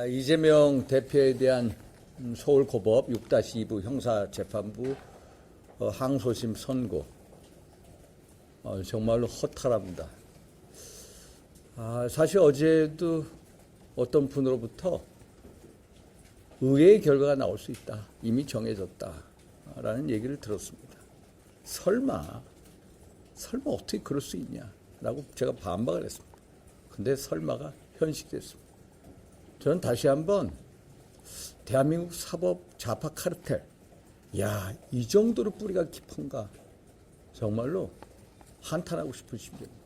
이재명 대표에 대한 서울고법 6-2부 형사재판부 항소심 선고 정말로 허탈합니다. 사실 어제도 어떤 분으로부터 의외의 결과가 나올 수 있다. 이미 정해졌다라는 얘기를 들었습니다. 설마 어떻게 그럴 수 있냐라고 제가 반박을 했습니다. 근데 설마가 현실됐습니다. 저는 다시 한번 대한민국 사법 좌파 카르텔, 이 정도로 뿌리가 깊은가 정말로 한탄하고 싶은 심정입니다.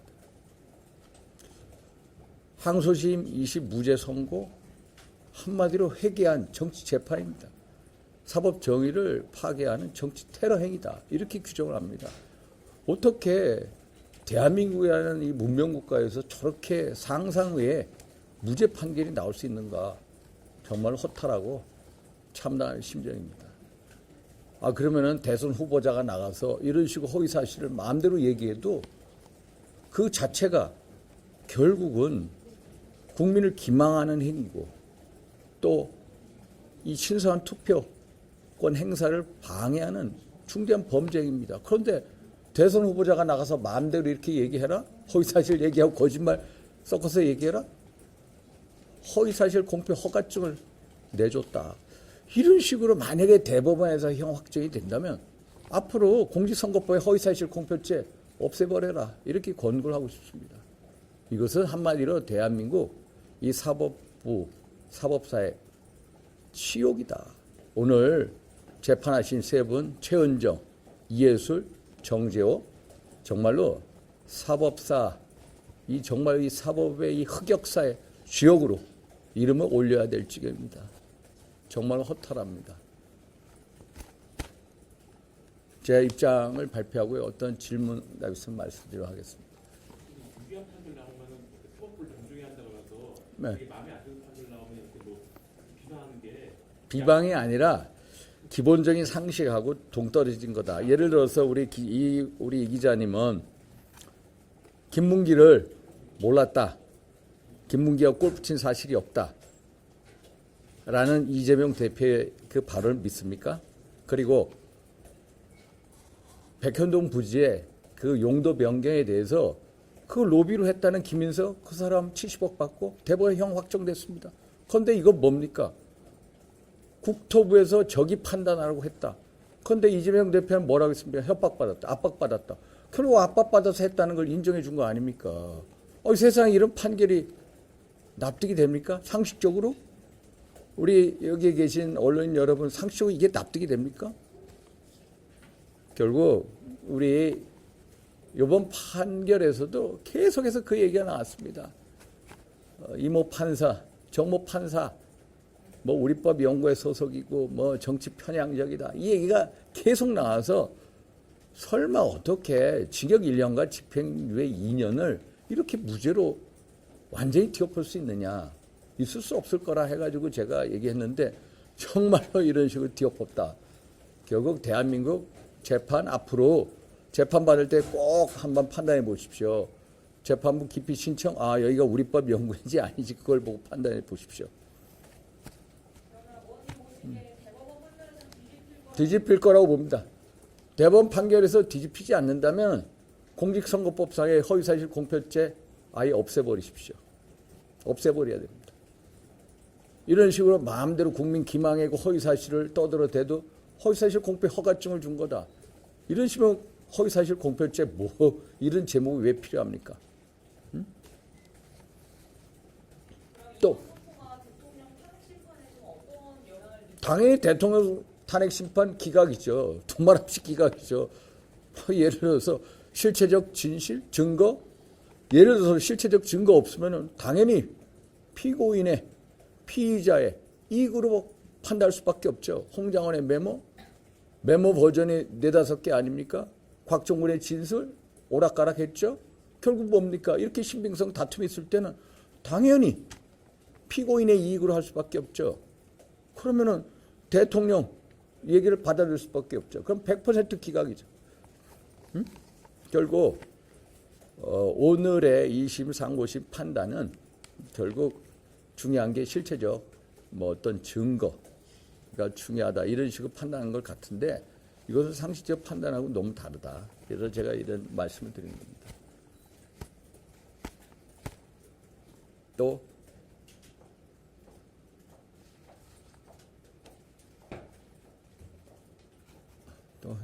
항소심 20 무죄 선고, 한마디로 회개한 정치 재판입니다. 사법 정의를 파괴하는 정치 테러 행위다. 이렇게 규정을 합니다. 어떻게 대한민국이라는 이 문명국가에서 저렇게 상상 외에 무죄 판결이 나올 수 있는가. 정말 허탈하고 참담한 심정입니다. 그러면은 대선 후보자가 나가서 이런 식으로 허위사실을 마음대로 얘기해도 그 자체가 결국은 국민을 기망하는 행위고 또 이 신성한 투표권 행사를 방해하는 중대한 범죄입니다. 그런데 대선 후보자가 나가서 마음대로 이렇게 얘기해라? 허위사실 얘기하고 거짓말 섞어서 얘기해라? 허위사실 공표 허가증을 내줬다. 이런 식으로 만약에 대법원에서 형 확정이 된다면 앞으로 공직선거법의 허위사실 공표죄 없애버려라. 이렇게 권고를 하고 싶습니다. 이것은 한마디로 대한민국 이 사법부, 사법사의 치욕이다. 오늘 재판하신 세 분, 최은정, 이해술, 정재호, 정말로 사법사, 정말 이 사법의 이 흑역사의 주역으로 이름을 올려야 될 지경입니다. 정말 허탈합니다. 제 입장을 발표하고 어떤 질문가 있으면 말씀드리도록 하겠습니다. 유리한 판결 나오면은 사법부를 존중해야 한다고 해서 네. 되게 마음에 안 드는 판결 나오면 이렇게 뭐 비방하는 게 비방이 아니라 기본적인 상식하고 동떨어진 거다. 예를 들어서 우리 이 기자님은 김문기를 몰랐다. 김문기가 골프 친 사실이 없다. 라는 이재명 대표의 그 발언을 믿습니까? 그리고 백현동 부지의 그 용도 변경에 대해서 그 로비로 했다는 김인석 그 사람 70억 받고 대법원 형 확정됐습니다. 그런데 이거 뭡니까? 국토부에서 저기 판단하라고 했다. 그런데 이재명 대표는 뭐라고 했습니까? 협박받았다. 압박받았다. 그리고 압박받아서 했다는 걸 인정해 준 거 아닙니까? 세상에 이런 판결이 납득이 됩니까? 상식적으로? 우리 여기 계신 언론인 여러분 상식적으로 이게 납득이 됩니까? 결국 우리 이번 판결에서도 계속해서 그 얘기가 나왔습니다. 이모 판사, 정모 판사, 우리법 연구회 소속이고 정치 편향적이다. 이 얘기가 계속 나와서 설마 어떻게 징역 1년과 집행유예 2년을 이렇게 무죄로 완전히 뒤엎을 수 있느냐. 있을 수 없을 거라 해가지고 제가 얘기했는데 정말로 이런 식으로 뒤엎었다. 결국 대한민국 재판 앞으로 재판받을 때 꼭 한번 판단해 보십시오. 재판부 기피 신청, 여기가 우리법 연구인지 아닌지 그걸 보고 판단해 보십시오. 뒤집힐 거라고 봅니다. 대법원 판결에서 뒤집히지 않는다면 공직선거법상의 허위사실 공표죄 아예 없애버리십시오. 없애버려야 됩니다. 이런 식으로 마음대로 국민 기망하고 허위사실을 떠들어대도 허위사실 공표 허가증을 준 거다. 이런 식으로 허위사실 공표죄 이런 제목이 왜 필요합니까? 응? 또 당연히 대통령 탄핵 심판 기각이죠. 두말 없이 기각이죠. 예를 들어서 실체적 진실, 증거, 예를 들어서 실체적 증거 없으면 당연히 피고인의 피의자의 이익으로 판단할 수밖에 없죠. 홍장원의 메모 버전이 4-5개 아닙니까? 곽종근의 진술 오락가락했죠. 결국 뭡니까? 이렇게 신빙성 다툼이 있을 때는 당연히 피고인의 이익으로 할 수밖에 없죠. 그러면은 대통령 얘기를 받아들일 수밖에 없죠. 그럼 100% 기각이죠. 응? 결국 오늘의 2심, 상고심 판단은 결국 중요한 게 실체적 뭐 어떤 증거가 중요하다 이런 식으로 판단하는 것 같은데 이것은 상식적 판단하고 너무 다르다. 그래서 제가 이런 말씀을 드리는 겁니다. 또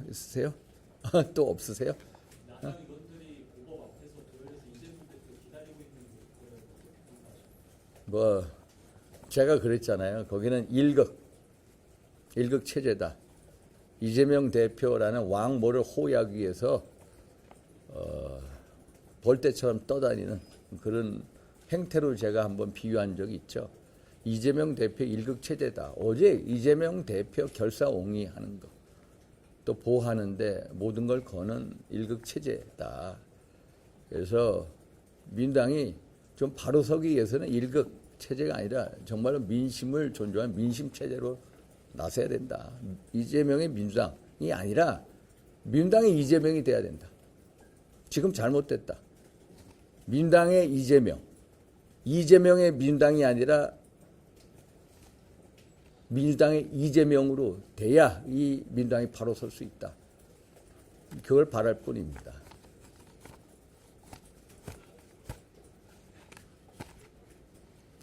있으세요? 또 없으세요? 야당 의원들이 고법 앞에서 도열해서 이재명 대표 기다리고 있는 거예요. 뭐 제가 그랬잖아요. 거기는 일극 체제다. 이재명 대표라는 왕모를 호위하기 위해서 벌떼처럼 떠다니는 그런 행태로 제가 한번 비유한 적이 있죠. 이재명 대표 일극 체제다. 어제 이재명 대표 결사옹위하는 거, 또 보호하는데 모든 걸 거는 일극 체제다. 그래서 민당이 좀 바로 서기 위해서는 일극 체제가 아니라 정말로 민심을 존중하는 민심 체제로 나서야 된다. 이재명의 민주당이 아니라 민주당의 이재명이 돼야 된다. 지금 잘못됐다. 민주당의 이재명의 민주당이 아니라 민주당의 이재명으로 돼야 이 민주당이 바로 설 수 있다. 그걸 바랄 뿐입니다.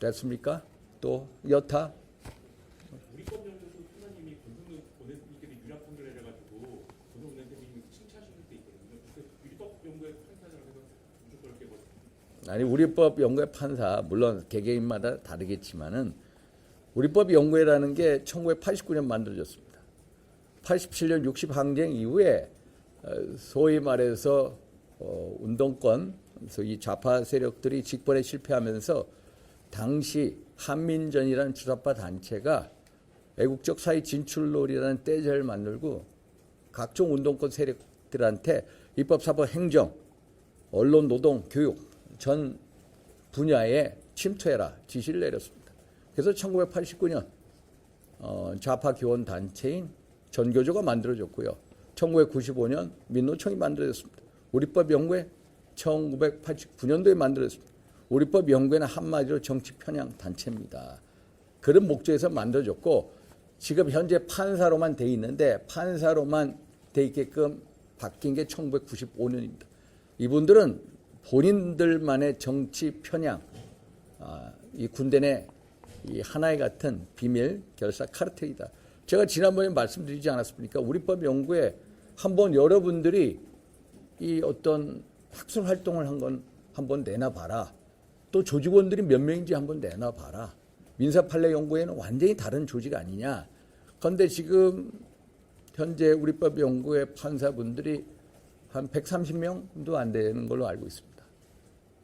됐습니까? 또 여타? 우리법연구소 소장님이 권성동 원내대표님께서 유죄 판결을 해가지고 권성동 원내대표님이 칭찬하실 때 있거든요. 그 우리법연구의 판사라고 해서 무조건 이렇게 뭐 아니 우리법 연구회 판사 물론 개개인마다 다르겠지만은 우리법 연구회라는 게 1989년 만들어졌습니다. 87년 60 항쟁 이후에 소위 말해서 운동권, 이 좌파 세력들이 집권에 실패하면서 당시 한민전이라는 주사파 단체가 애국적 사회 진출놀이라는 떼제를 만들고 각종 운동권 세력들한테 입법, 사법, 행정, 언론, 노동, 교육 전 분야에 침투해라 지시를 내렸습니다. 그래서 1989년 좌파 교원 단체인 전교조가 만들어졌고요. 1995년 민노총이 만들어졌습니다. 우리법 연구회 1989년도에 만들어졌습니다. 우리법 연구회는 한마디로 정치 편향 단체입니다. 그런 목적에서 만들어졌고 지금 현재 판사로만 돼 있는데 판사로만 돼 있게끔 바뀐 게 1995년입니다. 이분들은 본인들만의 정치 편향, 이 군대 내 이 하나의 같은 비밀 결사 카르텔이다. 제가 지난번에 말씀드리지 않았습니까? 우리법 연구에 한번 여러분들이 이 어떤 학술 활동을 한 건 한번 내놔봐라. 또 조직원들이 몇 명인지 한번 내놔봐라. 민사판례 연구회는 완전히 다른 조직 아니냐. 그런데 지금 현재 우리법 연구회 판사분들이 한 130명도 안 되는 걸로 알고 있습니다.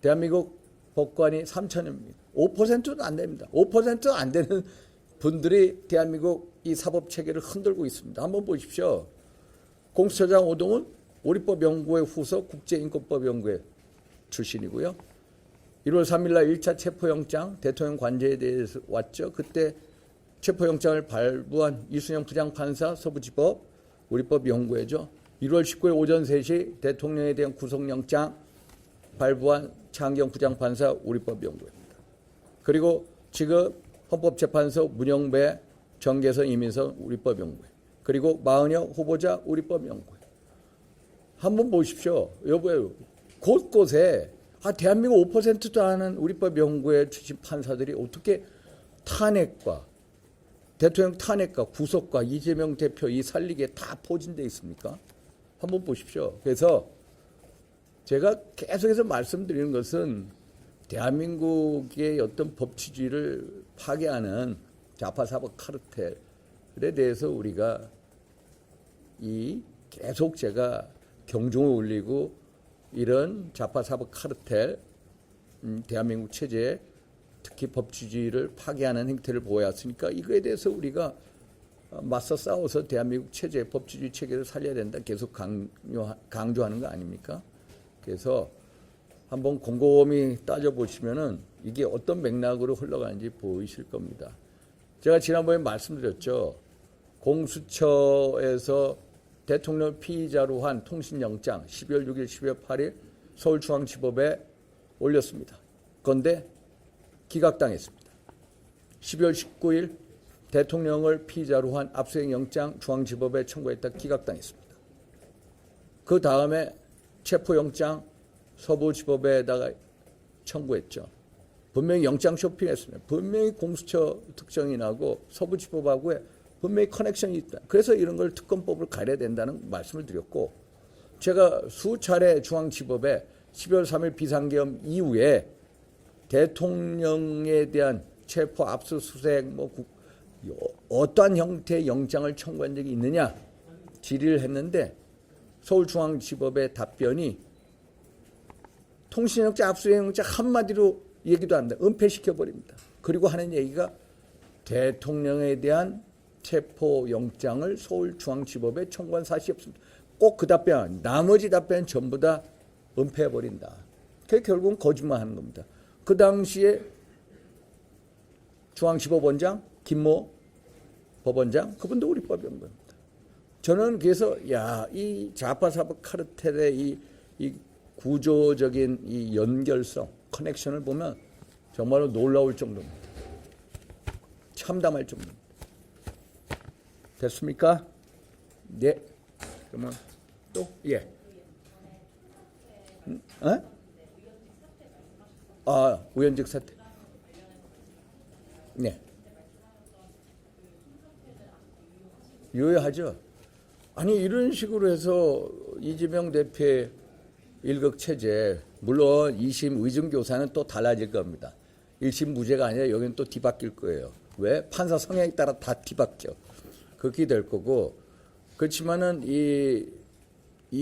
대한민국 법관이 3,000명입니다. 5%도 안 됩니다. 5%도 안 되는 분들이 대한민국 이 사법체계를 흔들고 있습니다. 한번 보십시오. 공수처장 오동훈 우리법 연구회 후속 국제인권법 연구회 출신이고요. 1월 3일 날 1차 체포영장 대통령 관저에 대해서 왔죠. 그때 체포영장을 발부한 이순영 부장판사 서부지법 우리법 연구회죠. 1월 19일 오전 3시 대통령에 대한 구속영장 발부한 차은경 부장판사 우리법 연구회입니다. 그리고 지금 헌법재판소 문영배 정계선 이민선 우리법 연구회 그리고 마은혁 후보자 우리법 연구회 한번 보십시오. 여보요. 곳곳에 대한민국 5%도 안 하는 우리법 연구회 출신 판사들이 어떻게 탄핵과 대통령 탄핵과 구속과 이재명 대표 이 살리기에 다 포진되어 있습니까? 한번 보십시오. 그래서 제가 계속해서 말씀드리는 것은 대한민국의 어떤 법치주의를 파괴하는 좌파 사법 카르텔에 대해서 우리가 계속 제가 경종을 울리고 이런 좌파 사법 카르텔, 대한민국 체제, 특히 법치주의를 파괴하는 행태를 보여왔으니까 이거에 대해서 우리가 맞서 싸워서 대한민국 체제, 법치주의 체계를 살려야 된다 계속 강조하는 거 아닙니까? 그래서 한번 곰곰이 따져보시면은 이게 어떤 맥락으로 흘러가는지 보이실 겁니다. 제가 지난번에 말씀드렸죠. 공수처에서 대통령 피의자로 한 통신영장 12월 6일, 12월 8일 서울중앙지법에 올렸습니다. 그런데 기각당했습니다. 12월 19일 대통령을 피의자로 한 압수수색 영장 중앙지법에 청구했다 기각당했습니다. 그 다음에 체포영장 서부지법에다가 청구했죠. 분명히 영장 쇼핑했습니다. 분명히 공수처 특정이 나고 서부지법하고의 분명히 커넥션이 있다. 그래서 이런 걸 특검법을 가려야 된다는 말씀을 드렸고, 제가 수차례 중앙지법에 12월 3일 비상계엄 이후에 대통령에 대한 체포 압수수색 어떠한 형태의 영장을 청구한 적이 있느냐 질의를 했는데, 서울중앙지법의 답변이 통신영장 압수수색영장 한마디로 얘기도 안 합니다. 은폐시켜버립니다. 그리고 하는 얘기가 대통령에 대한 체포영장을 서울중앙지법에 청구한 사실이 없습니다. 꼭 그 답변, 나머지 답변 전부 다 은폐해버린다. 그게 결국은 거짓말하는 겁니다. 그 당시에 중앙지법원장 김모 법원장, 그분도 우리 법인 겁니다. 저는 그래서 이 좌파사법 카르텔의 이 구조적인 이 연결성, 커넥션을 보면 정말로 놀라울 정도입니다. 참담할 정도입니다. 됐습니까? 네. 그러면 또 예. 우연직 사퇴. 네. 유효하죠. 아니 이런 식으로 해서 이재명 대표의 일극체제, 물론 2심 의중교사는 또 달라질 겁니다. 1심 무죄가 아니라 여기는 또 뒤바뀔 거예요. 왜? 판사 성향에 따라 다 뒤바뀌어. 그렇게 될 거고, 그렇지만은 이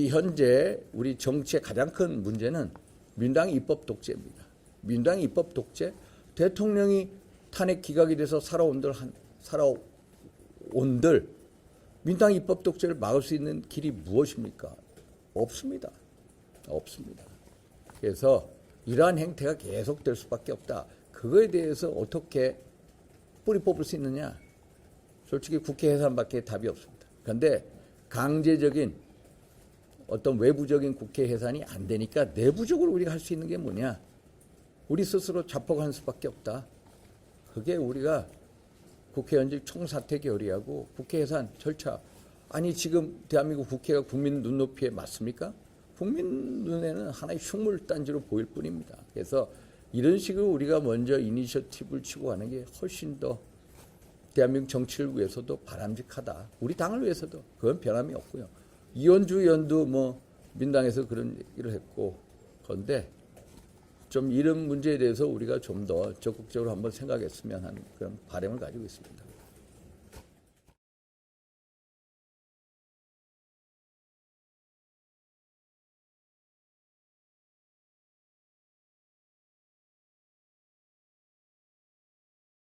현재 우리 정치의 가장 큰 문제는 민주당 입법 독재입니다. 민주당 입법 독재, 대통령이 탄핵 기각이 돼서 살아온들 민주당 입법 독재를 막을 수 있는 길이 무엇입니까? 없습니다. 없습니다. 그래서 이러한 행태가 계속될 수밖에 없다. 그거에 대해서 어떻게 뿌리 뽑을 수 있느냐? 솔직히 국회 해산밖에 답이 없습니다. 그런데 강제적인 어떤 외부적인 국회 해산이 안 되니까 내부적으로 우리가 할 수 있는 게 뭐냐? 우리 스스로 자폭하는 수밖에 없다. 그게 우리가 국회의원직 총사퇴 결의하고 국회 해산 절차. 아니 지금 대한민국 국회가 국민 눈높이에 맞습니까? 국민 눈에는 하나의 흉물단지로 보일 뿐입니다. 그래서 이런 식으로 우리가 먼저 이니셔티브를 치고 가는 게 훨씬 더 대한민국 정치를 위해서도 바람직하다. 우리 당을 위해서도 그건 변함이 없고요. 이현주 의원도 민당에서 그런 얘기를 했고, 그런데 좀 이런 문제에 대해서 우리가 좀 더 적극적으로 한번 생각했으면 하는 그런 바람을 가지고 있습니다.